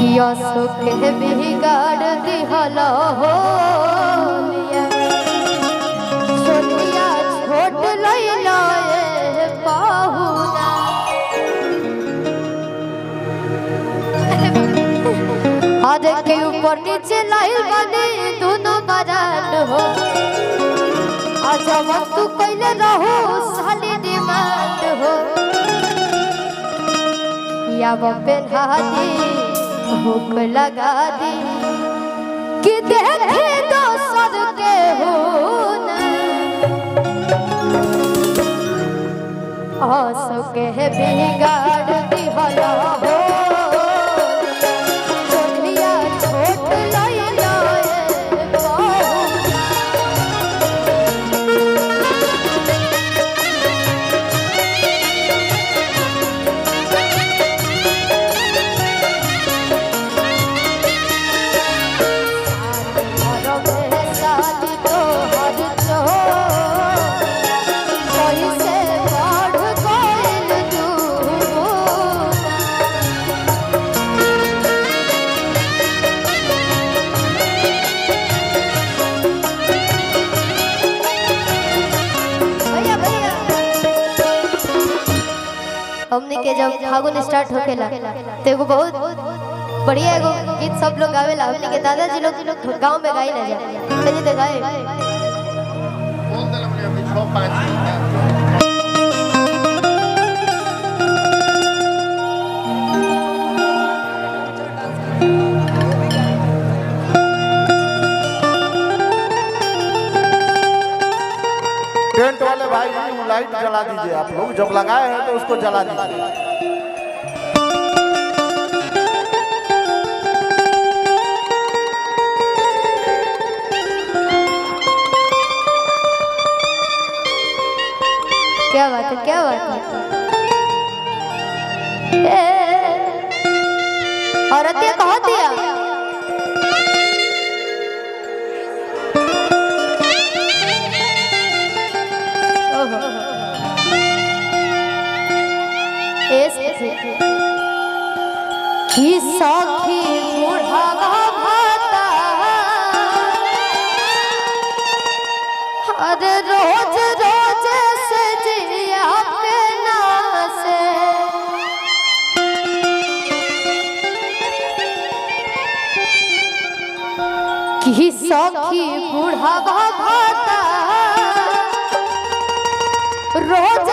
किया सुखे बिगाड़ दिहला हो सोनिया छोट लैला पाहुना आज के ऊपर नीचे लाइल बने दोनों बरान हो आज वक्त कैले रहो साली डिमांड हो या वो पहना दी भूख लगा दी कि देखे दोसर के हो आंसू के बिगाड़ दिहला हो सोनिया छोट लैला हमने के जब फागुन स्टार्ट होखेला तो एगो बहुत बढ़िया एगो गीत सब लोग गावेला हमने के दादाजी लोग गांव में गाई ना जा तनी तो गाए बोल दे हमने अभी 6-5 टेंट वाले भाई वो लाइट जला दीजिए आप लोग जब लगाए हैं तो उसको जला दीजिए। क्या बात है क्या बात है औरत ये कह दिया कि सखी बुढ़ावा भाता अरे रोज रोज से जिया पे नासे कि सखी बुढ़ावा भाता रोज